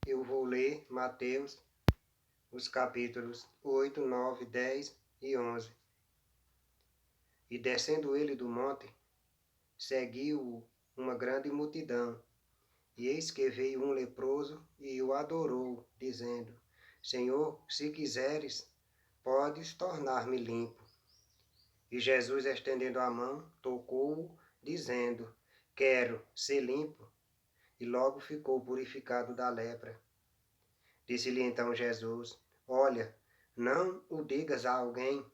eu vou ler Mateus, os capítulos 8, 9, 10 e 11. E descendo ele do monte, seguiu-o uma grande multidão. E eis que veio um leproso e o adorou, dizendo: Senhor, se quiseres, podes tornar-me limpo. E Jesus, estendendo a mão, tocou-o, dizendo: Quero ser limpo. E logo ficou purificado da lepra. Disse-lhe então Jesus: Olha, não o digas a alguém,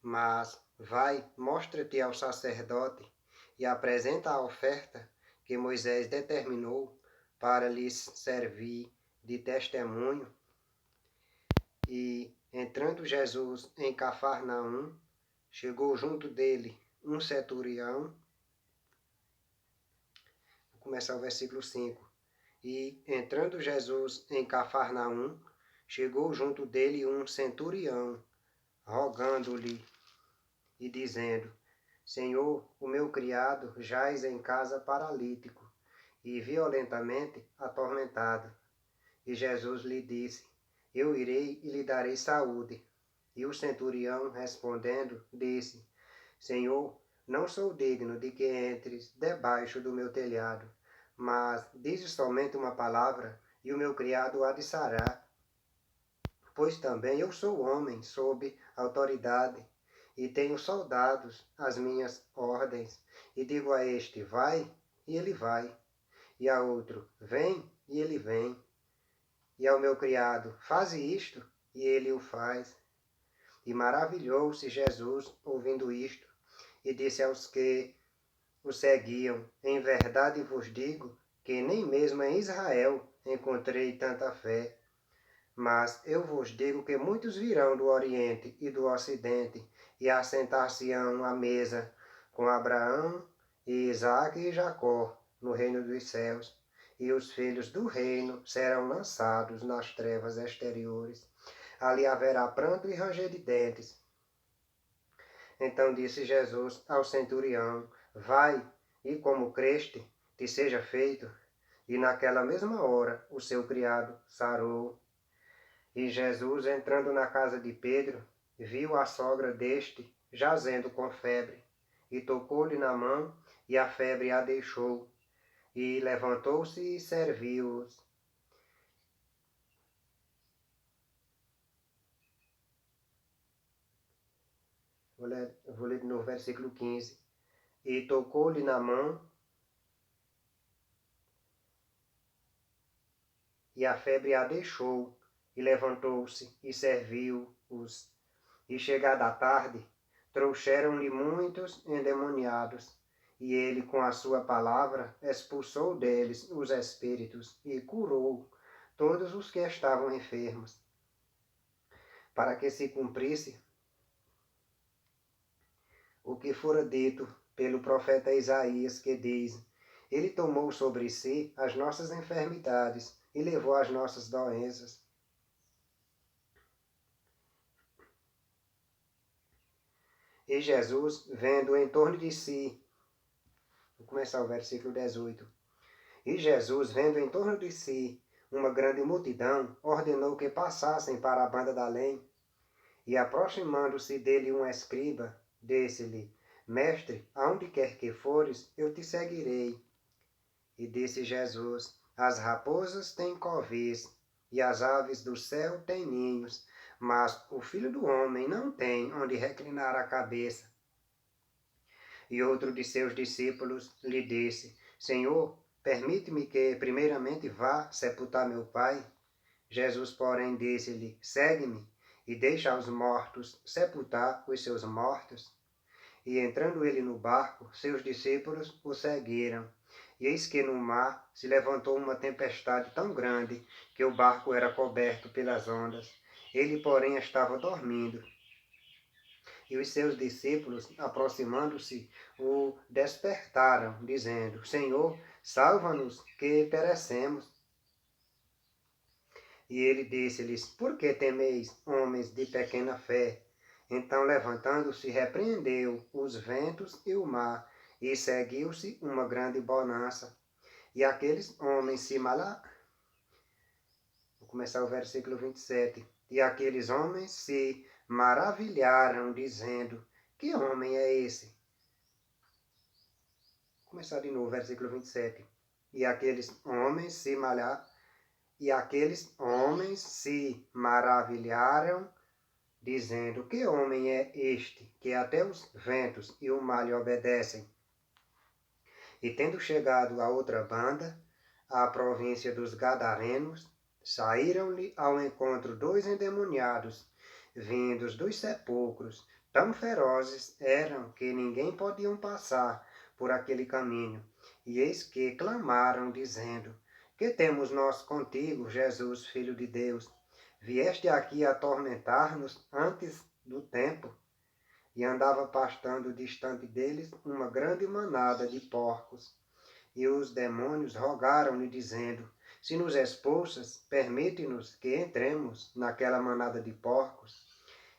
mas vai, mostra-te ao sacerdote e apresenta a oferta que Moisés determinou para lhes servir de testemunho. E, entrando Jesus em Cafarnaum, chegou junto dele um centurião. Vou começar o versículo 5. E, entrando Jesus em Cafarnaum, chegou junto dele um centurião, rogando-lhe e dizendo: Senhor, o meu criado jaz em casa paralítico e violentamente atormentado. E Jesus lhe disse: Eu irei e lhe darei saúde. E o centurião, respondendo, disse: Senhor, não sou digno de que entres debaixo do meu telhado, mas dize somente uma palavra, e o meu criado há de sarar. Pois também eu sou homem sob autoridade, e tenho soldados às minhas ordens, e digo a este: vai, e ele vai, e a outro: vem, e ele vem, e ao meu criado: faze isto, e ele o faz. E maravilhou-se Jesus ouvindo isto, e disse aos que o seguiam: em verdade vos digo que nem mesmo em Israel encontrei tanta fé. Mas eu vos digo que muitos virão do Oriente e do Ocidente e assentar-se-ão à mesa com Abraão e Isaque e Jacó no reino dos céus, e os filhos do reino serão lançados nas trevas exteriores. Ali haverá pranto e ranger de dentes. Então disse Jesus ao centurião: vai, e como creste, te seja feito. E naquela mesma hora o seu criado sarou. E Jesus, entrando na casa de Pedro, viu a sogra deste jazendo com febre, e tocou-lhe na mão, e a febre a deixou, e levantou-se e serviu-os. Vou ler no versículo 15. E tocou-lhe na mão, e a febre a deixou, e levantou-se e serviu-os. E chegada a tarde, trouxeram-lhe muitos endemoniados, e ele, com a sua palavra, expulsou deles os espíritos e curou todos os que estavam enfermos, para que se cumprisse o que fora dito pelo profeta Isaías, que diz: Ele tomou sobre si as nossas enfermidades e levou as nossas doenças. E Jesus, vendo em torno de si, vou começar o versículo 18. E Jesus, vendo em torno de si uma grande multidão, ordenou que passassem para a banda da além. E aproximando-se dele um escriba, disse-lhe: Mestre, aonde quer que fores, eu te seguirei. E disse Jesus: As raposas têm covis, e as aves do céu têm ninhos, mas o Filho do Homem não tem onde reclinar a cabeça. E outro de seus discípulos lhe disse: Senhor, permite-me que primeiramente vá sepultar meu pai. Jesus, porém, disse-lhe: Segue-me e deixa aos mortos sepultar os seus mortos. E entrando ele no barco, seus discípulos o seguiram. E eis que no mar se levantou uma tempestade tão grande que o barco era coberto pelas ondas. Ele, porém, estava dormindo. E os seus discípulos, aproximando-se, o despertaram, dizendo: Senhor, salva-nos, que perecemos. E ele disse-lhes: Por que temeis, homens de pequena fé? Então, levantando-se, repreendeu os ventos e o mar, e seguiu-se uma grande bonança. E aqueles homens se Vou começar o versículo 27. E aqueles homens se maravilharam, dizendo: que homem é esse? Vou começar de novo, versículo 27. E aqueles homens se maravilharam, dizendo: que homem é este, que até os ventos e o mar lhe obedecem? E tendo chegado a outra banda, à província dos Gadarenos, saíram-lhe ao encontro 2 endemoniados, vindos dos sepulcros. Tão ferozes eram que ninguém podiam passar por aquele caminho. E eis que clamaram, dizendo: que temos nós contigo, Jesus, Filho de Deus? Vieste aqui atormentar-nos antes do tempo? E andava pastando distante deles uma grande manada de porcos. E os demônios rogaram-lhe, dizendo: se nos expulsas, permite-nos que entremos naquela manada de porcos.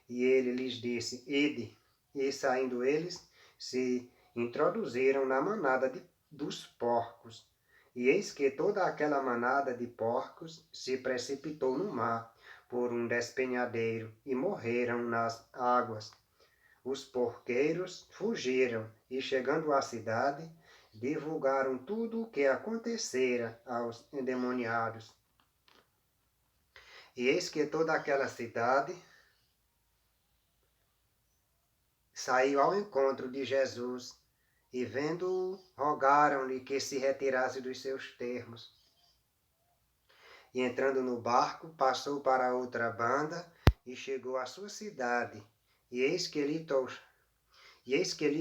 E ele lhes disse: ide. E saindo eles, se introduziram na manada dos porcos. E eis que toda aquela manada de porcos se precipitou no mar por um despenhadeiro e morreram nas águas. Os porqueiros fugiram e, chegando à cidade, divulgaram tudo o que acontecera aos endemoniados. E eis que toda aquela cidade saiu ao encontro de Jesus e, vendo-o, rogaram-lhe que se retirasse dos seus termos. E entrando no barco, passou para outra banda e chegou à sua cidade. E eis que lhe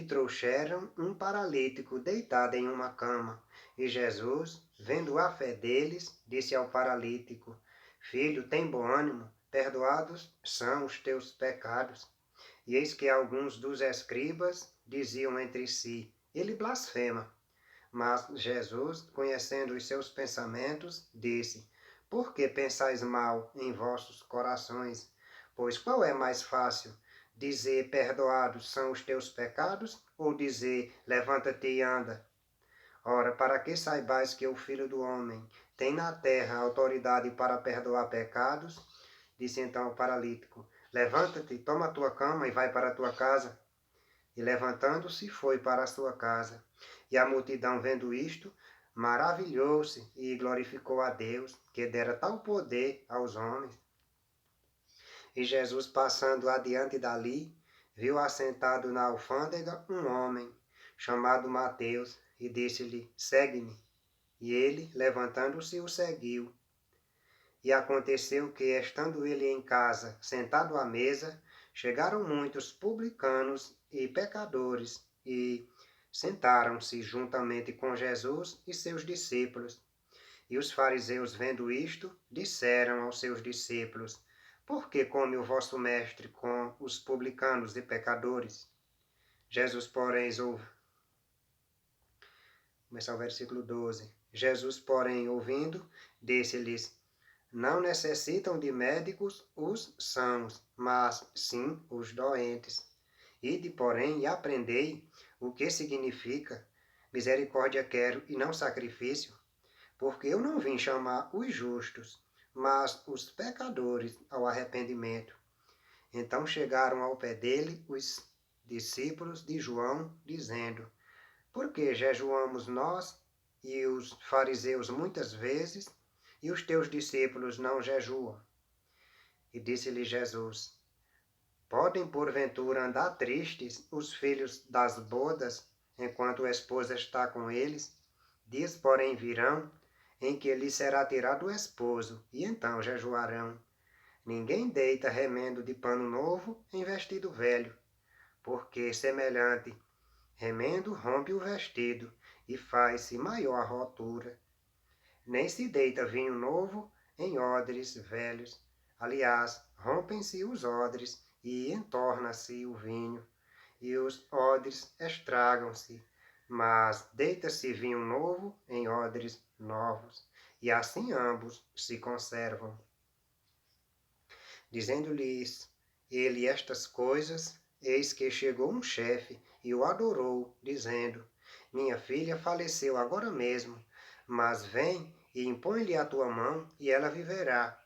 trouxeram um paralítico deitado em uma cama. E Jesus, vendo a fé deles, disse ao paralítico: filho, tem bom ânimo, perdoados são os teus pecados. E eis que alguns dos escribas diziam entre si: ele blasfema. Mas Jesus, conhecendo os seus pensamentos, disse: por que pensais mal em vossos corações? Pois qual é mais fácil, dizer perdoados são os teus pecados, ou dizer levanta-te e anda? Ora, para que saibais que o Filho do Homem tem na terra autoridade para perdoar pecados, disse então o paralítico: levanta-te, toma a tua cama e vai para a tua casa. E levantando-se, foi para a sua casa. E a multidão, vendo isto, maravilhou-se e glorificou a Deus, que dera tal poder aos homens. E Jesus, passando adiante dali, viu assentado na alfândega um homem, chamado Mateus, e disse-lhe: segue-me. E ele, levantando-se, o seguiu. E aconteceu que, estando ele em casa, sentado à mesa, chegaram muitos publicanos e pecadores, e sentaram-se juntamente com Jesus e seus discípulos. E os fariseus, vendo isto, disseram aos seus discípulos: por que come o vosso mestre com os publicanos e pecadores? Jesus, porém, começar o versículo 12. Jesus, porém, ouvindo, disse-lhes: não necessitam de médicos os sãos, mas sim os doentes. Ide, porém, e aprendei o que significa: misericórdia quero e não sacrifício, porque eu não vim chamar os justos, mas os pecadores ao arrependimento. Então chegaram ao pé dele os discípulos de João, dizendo: por que jejuamos nós e os fariseus muitas vezes, e os teus discípulos não jejuam? E disse-lhe Jesus: podem porventura andar tristes os filhos das bodas, enquanto a esposa está com eles? Dias, porém, virão, em que lhe será tirado o esposo, e então jejuarão. Ninguém deita remendo de pano novo em vestido velho, porque semelhante remendo rompe o vestido, e faz-se maior a rotura. Nem se deita vinho novo em odres velhos. Aliás, rompem-se os odres e entorna-se o vinho, e os odres estragam-se. Mas deita-se vinho novo em odres novos, e assim ambos se conservam. Dizendo-lhes ele estas coisas, eis que chegou um chefe e o adorou, dizendo: minha filha faleceu agora mesmo, mas vem e impõe-lhe a tua mão, e ela viverá.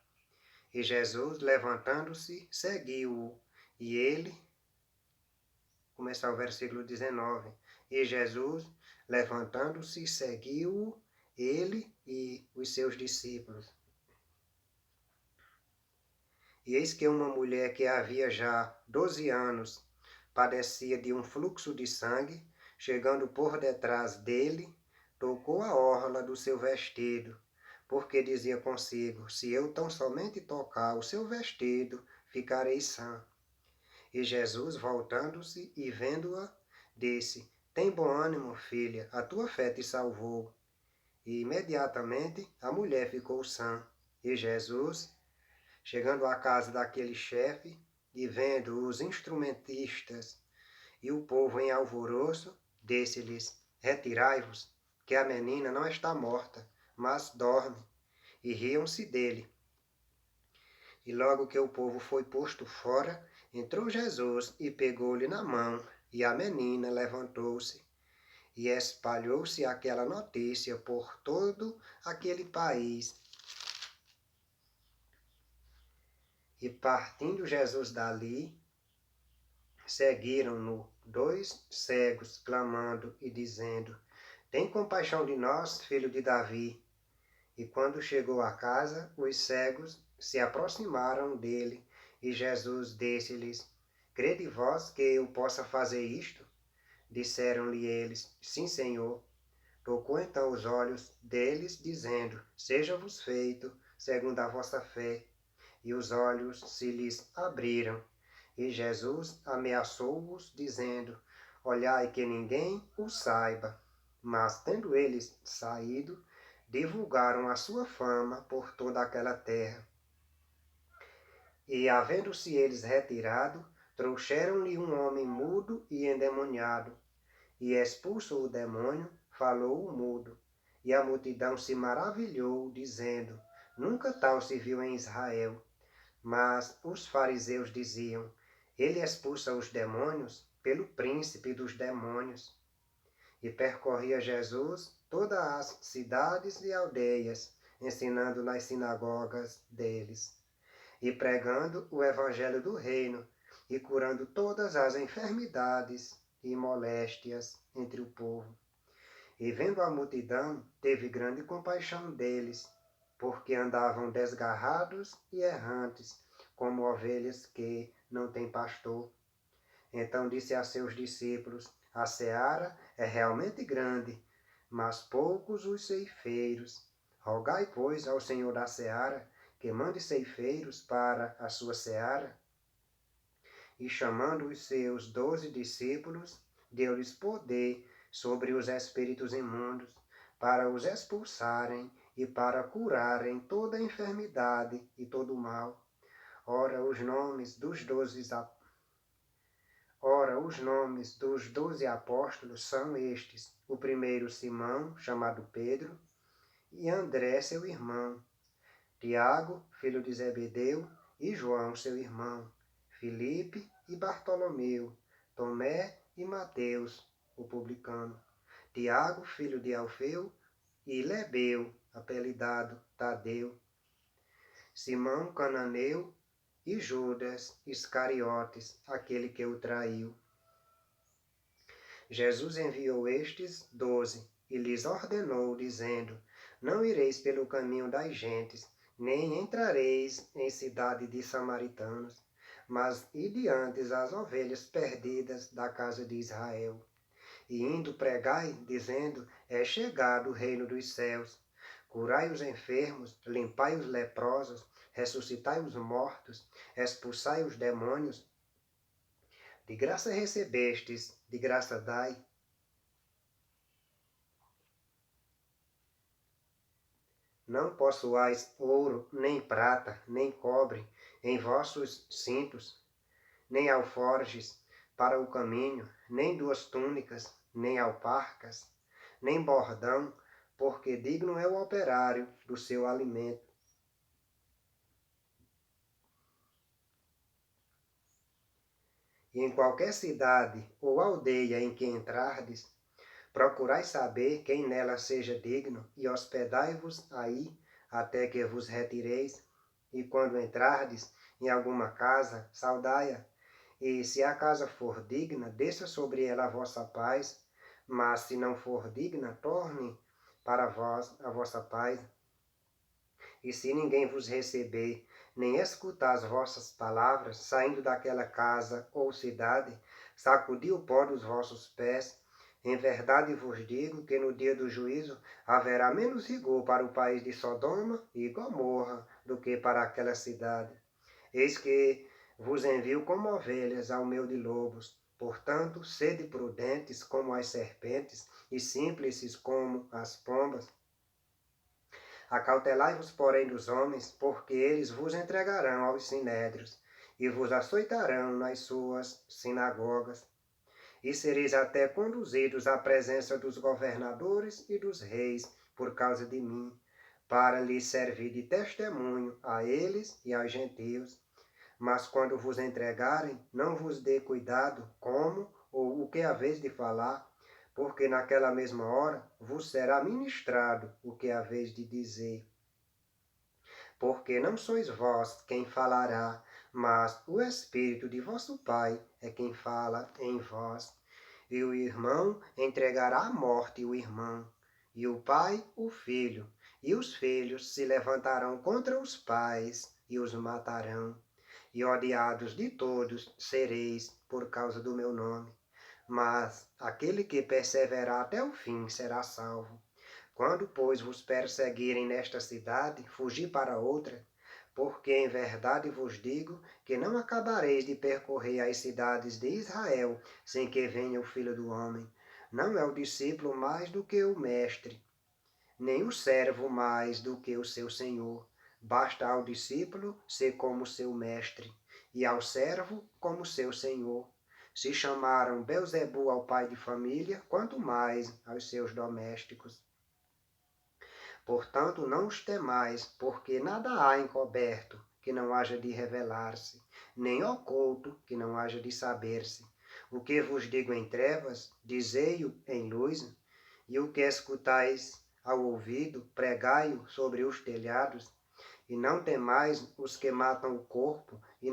E Jesus, levantando-se, seguiu-o. E ele, começar o versículo 19. E Jesus, levantando-se, seguiu-o, ele e os seus discípulos. E eis que uma mulher que havia já 12 anos padecia de um fluxo de sangue, chegando por detrás dele, tocou a orla do seu vestido, porque dizia consigo: se eu tão somente tocar o seu vestido, ficarei sã. E Jesus, voltando-se e vendo-a, disse: tem bom ânimo, filha, a tua fé te salvou. E imediatamente a mulher ficou sã. E Jesus, chegando à casa daquele chefe e vendo os instrumentistas e o povo em alvoroço, disse-lhes: retirai-vos, que a menina não está morta, mas dorme. E riam-se dele. E logo que o povo foi posto fora, entrou Jesus e pegou-lhe na mão, e a menina levantou-se. E espalhou-se aquela notícia por todo aquele país. E partindo Jesus dali, seguiram-no 2 cegos, clamando e dizendo: tem compaixão de nós, filho de Davi. E quando chegou à casa, os cegos se aproximaram dele, e Jesus disse-lhes: crede vós que eu possa fazer isto? Disseram-lhe eles: sim, Senhor. Tocou então os olhos deles, dizendo: seja-vos feito segundo a vossa fé. E os olhos se lhes abriram. E Jesus ameaçou-os, dizendo: olhai que ninguém o saiba. Mas, tendo eles saído, divulgaram a sua fama por toda aquela terra. E, havendo-se eles retirado, trouxeram-lhe um homem mudo e endemoniado. E, expulso o demônio, falou o mudo. E a multidão se maravilhou, dizendo: nunca tal se viu em Israel. Mas os fariseus diziam: ele expulsa os demônios pelo príncipe dos demônios. E percorria Jesus todas as cidades e aldeias, ensinando nas sinagogas deles, e pregando o evangelho do reino, e curando todas as enfermidades e moléstias entre o povo. E vendo a multidão, teve grande compaixão deles, porque andavam desgarrados e errantes, como ovelhas que não têm pastor. Então disse a seus discípulos: a seara é realmente grande, mas poucos os ceifeiros. Rogai, pois, ao Senhor da seara que mande ceifeiros para a sua seara. E chamando os seus 12 discípulos, deu-lhes poder sobre os espíritos imundos, para os expulsarem e para curarem toda enfermidade e todo mal. Ora, os nomes dos 12 apóstolos são estes: o primeiro Simão, chamado Pedro, e André, seu irmão, Tiago, filho de Zebedeu, e João, seu irmão, Filipe e Bartolomeu, Tomé e Mateus, o publicano, Tiago, filho de Alfeu, e Lebeu, apelidado Tadeu, Simão cananeu e Judas Iscariotes, aquele que o traiu. Jesus enviou estes 12 e lhes ordenou, dizendo: não ireis pelo caminho das gentes, nem entrareis em cidade de samaritanos, mas ide antes as ovelhas perdidas da casa de Israel. E indo pregai, dizendo: é chegado o reino dos céus. Curai os enfermos, limpai os leprosos, ressuscitai os mortos, expulsai os demônios. De graça recebestes, de graça dai. Não possuais ouro, nem prata, nem cobre em vossos cintos, nem alforjes para o caminho, nem 2 túnicas, nem alparcas, nem bordão, porque digno é o operário do seu alimento. E em qualquer cidade ou aldeia em que entrardes, Procurai saber quem nela seja digno, e hospedai-vos aí, até que vos retireis. E quando entrardes em alguma casa, saudai-a. E se a casa for digna, desça sobre ela a vossa paz, mas se não for digna, torne para vós a vossa paz. E se ninguém vos receber, nem escutar as vossas palavras, saindo daquela casa ou cidade, sacudi o pó dos vossos pés. Em verdade vos digo que no dia do juízo haverá menos rigor para o país de Sodoma e Gomorra do que para aquela cidade. Eis que vos envio como ovelhas ao meio de lobos. Portanto, sede prudentes como as serpentes e simples como as pombas. Acautelai-vos, porém, dos homens, porque eles vos entregarão aos sinédrios e vos açoitarão nas suas sinagogas. E sereis até conduzidos à presença dos governadores e dos reis por causa de mim, para lhes servir de testemunho a eles e aos gentios. Mas quando vos entregarem, não vos dê cuidado como ou o que haveis de falar, porque naquela mesma hora vos será ministrado o que haveis de dizer. Porque não sois vós quem falará, mas o Espírito de vosso Pai é quem fala em vós. E o irmão entregará à morte o irmão, e o pai o filho, e os filhos se levantarão contra os pais e os matarão. E odiados de todos sereis por causa do meu nome. Mas aquele que perseverar até o fim será salvo. Quando, pois, vos perseguirem nesta cidade, fugi para outra, porque em verdade vos digo que não acabareis de percorrer as cidades de Israel sem que venha o Filho do Homem. Não é o discípulo mais do que o mestre, nem o servo mais do que o seu senhor. Basta ao discípulo ser como seu mestre, e ao servo como seu senhor. Se chamaram Belzebu ao pai de família, quanto mais aos seus domésticos. Portanto, não os temais, porque nada há encoberto que não haja de revelar-se, nem oculto que não haja de saber-se. O que vos digo em trevas, dizei-o em luz, e o que escutais ao ouvido, pregai-o sobre os telhados. E não temais os que matam o corpo e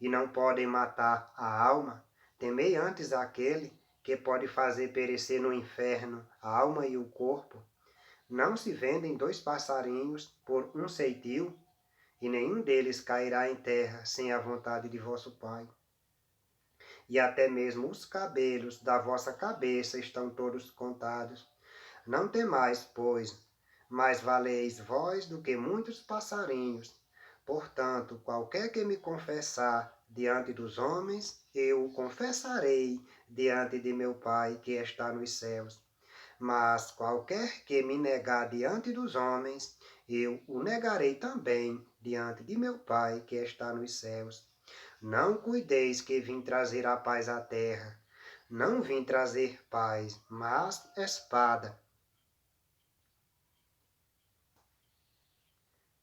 não podem matar a alma. Temei antes aquele que pode fazer perecer no inferno a alma e o corpo. Não se vendem 2 passarinhos por um ceitio, e nenhum deles cairá em terra sem a vontade de vosso Pai. E até mesmo os cabelos da vossa cabeça estão todos contados. Não temais, pois, mais valeis vós do que muitos passarinhos. Portanto, qualquer que me confessar diante dos homens, eu o confessarei diante de meu Pai que está nos céus. Mas qualquer que me negar diante dos homens, eu o negarei também diante de meu Pai que está nos céus. Não cuideis que vim trazer a paz à terra. Não vim trazer paz, mas espada.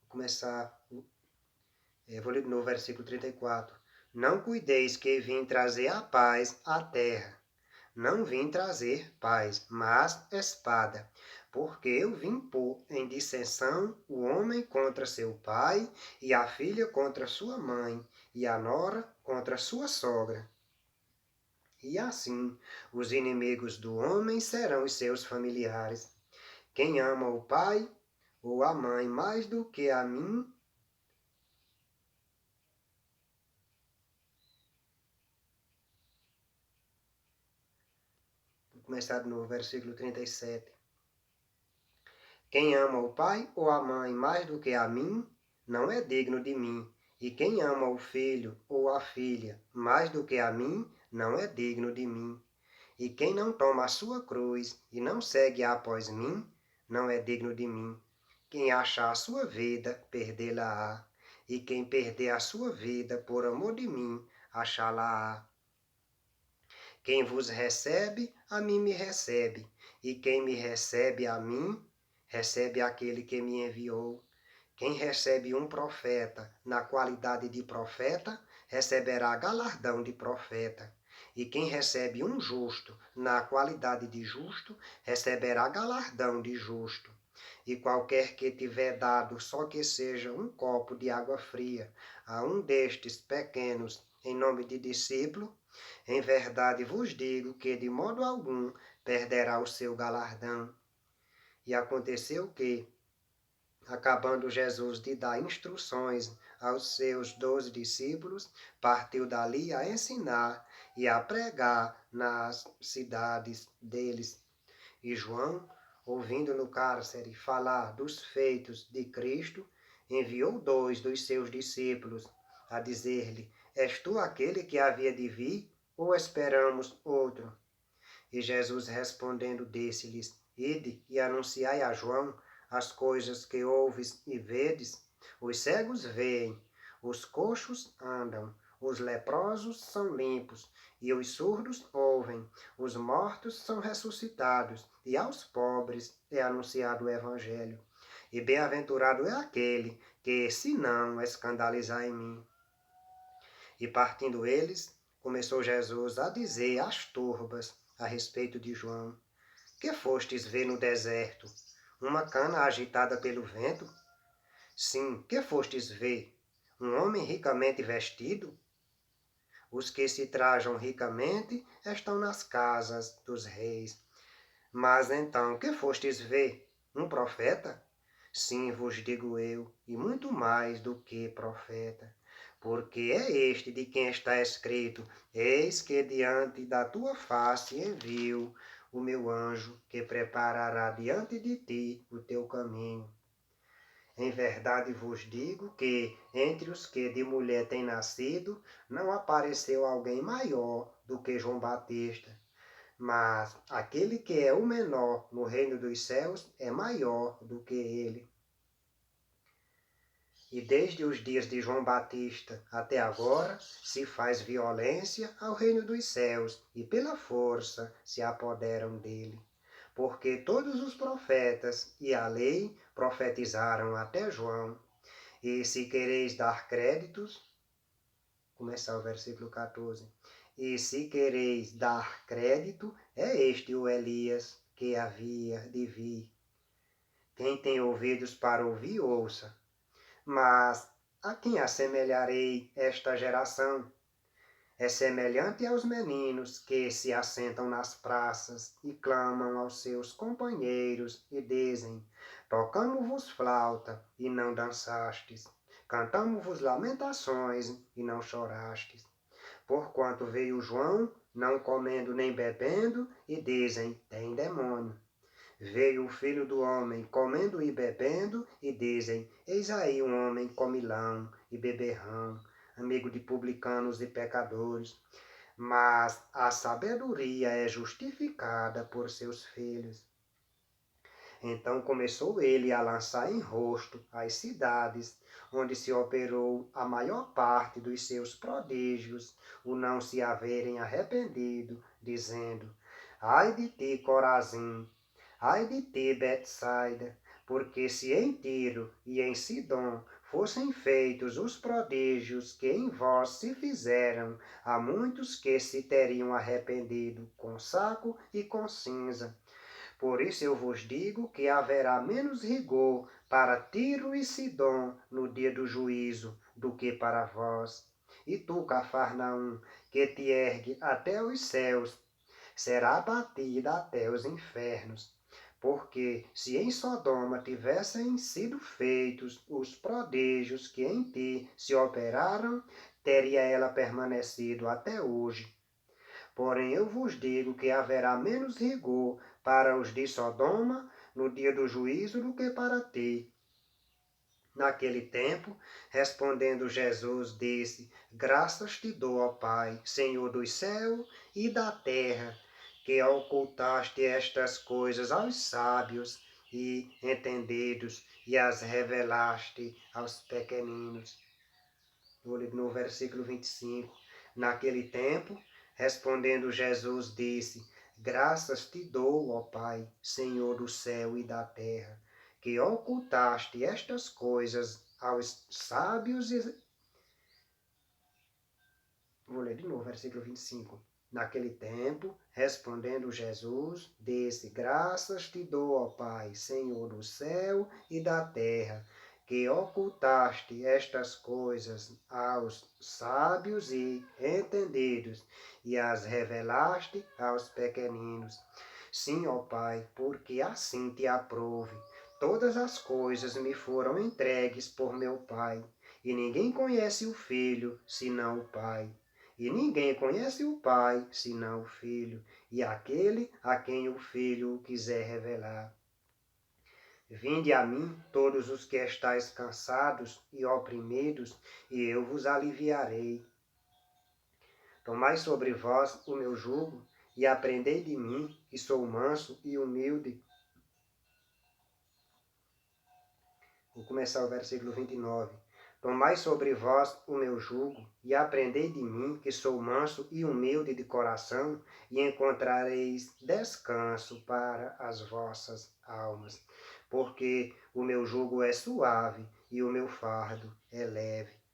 Vou começar, vou ler no versículo 34. Não cuideis que vim trazer a paz à terra. Não vim trazer paz, mas espada, porque eu vim pôr em dissensão o homem contra seu pai, e a filha contra sua mãe, e a nora contra sua sogra. E assim, os inimigos do homem serão os seus familiares. Quem ama o pai ou a mãe mais do que a mim, vou começar no versículo 37. Quem ama o pai ou a mãe mais do que a mim, não é digno de mim. E quem ama o filho ou a filha mais do que a mim, não é digno de mim. E quem não toma a sua cruz e não segue após mim, não é digno de mim. Quem achar a sua vida, perdê-la-á. E quem perder a sua vida por amor de mim, achá-la-á. Quem vos recebe, a mim me recebe. E quem me recebe a mim, recebe aquele que me enviou. Quem recebe um profeta na qualidade de profeta, receberá galardão de profeta. E quem recebe um justo na qualidade de justo, receberá galardão de justo. E qualquer que tiver dado só que seja um copo de água fria a um destes pequenos em nome de discípulo, em verdade vos digo que de modo algum perderá o seu galardão. E aconteceu que, acabando Jesus de dar instruções aos seus 12 discípulos, partiu dali a ensinar e a pregar nas cidades deles. E João, ouvindo no cárcere falar dos feitos de Cristo, enviou 2 dos seus discípulos a dizer-lhe: És tu aquele que havia de vir, ou esperamos outro? E Jesus respondendo disse-lhes: Ide e anunciai a João as coisas que ouves e vedes. Os cegos veem, os coxos andam, os leprosos são limpos, e os surdos ouvem, os mortos são ressuscitados, e aos pobres é anunciado o Evangelho. E bem-aventurado é aquele que se não escandalizar em mim. E partindo eles, começou Jesus a dizer às turbas a respeito de João: Que fostes ver no deserto? Uma cana agitada pelo vento? Sim, que fostes ver? Um homem ricamente vestido? Os que se trajam ricamente estão nas casas dos reis. Mas então, que fostes ver? Um profeta? Sim, vos digo eu, e muito mais do que profeta. Porque é este de quem está escrito: Eis que diante da tua face envio o meu anjo, que preparará diante de ti o teu caminho. Em verdade vos digo que, entre os que de mulher têm nascido, não apareceu alguém maior do que João Batista. Mas aquele que é o menor no reino dos céus é maior do que ele. E desde os dias de João Batista até agora se faz violência ao reino dos céus, e pela força se apoderam dele. Porque todos os profetas e a lei profetizaram até João. E se quereis dar créditos, começar o versículo 14. E se quereis dar crédito, é este o Elias que havia de vir. Quem tem ouvidos para ouvir, ouça. Mas a quem assemelharei esta geração? É semelhante aos meninos que se assentam nas praças e clamam aos seus companheiros e dizem: Tocamo-vos flauta e não dançastes, cantamo-vos lamentações e não chorastes. Porquanto veio João, não comendo nem bebendo, e dizem: Tem demônio. Veio o Filho do Homem comendo e bebendo, e dizem: Eis aí um homem comilão e beberrão, amigo de publicanos e pecadores. Mas a sabedoria é justificada por seus filhos. Então começou ele a lançar em rosto as cidades, onde se operou a maior parte dos seus prodígios, o não se haverem arrependido, dizendo: Ai de ti, Corazim! Ai de ti, Betsaida, porque se em Tiro e em Sidom fossem feitos os prodígios que em vós se fizeram, há muitos que se teriam arrependido com saco e com cinza. Por isso eu vos digo que haverá menos rigor para Tiro e Sidom no dia do juízo do que para vós. E tu, Cafarnaum, que te ergue até os céus, será abatida até os infernos. Porque se em Sodoma tivessem sido feitos os prodígios que em ti se operaram, teria ela permanecido até hoje. Porém eu vos digo que haverá menos rigor para os de Sodoma no dia do juízo do que para ti. Naquele tempo, respondendo Jesus, disse: Graças te dou, ó Pai, Senhor do céu e da terra, que ocultaste estas coisas aos sábios e entendidos e as revelaste aos pequeninos. No versículo 25. Naquele tempo, respondendo Jesus, disse: Graças te dou, ó Pai, Senhor do céu e da terra, que ocultaste estas coisas aos sábios e... Vou ler de novo, versículo 25. Naquele tempo, respondendo Jesus, disse: Graças te dou, ó Pai, Senhor do céu e da terra, que ocultaste estas coisas aos sábios e entendidos e as revelaste aos pequeninos. Sim, ó Pai, porque assim te aprouve. Todas as coisas me foram entregues por meu Pai, e ninguém conhece o Filho senão o Pai. E ninguém conhece o Pai senão o Filho, e aquele a quem o Filho o quiser revelar. Vinde a mim, todos os que estáis cansados e oprimidos, e eu vos aliviarei. Tomai sobre vós o meu jugo, e aprendei de mim, que sou manso e humilde. Vou começar o versículo 29. Tomai sobre vós o meu jugo, e aprendei de mim, que sou manso e humilde de coração, e encontrareis descanso para as vossas almas. Porque o meu jugo é suave e o meu fardo é leve.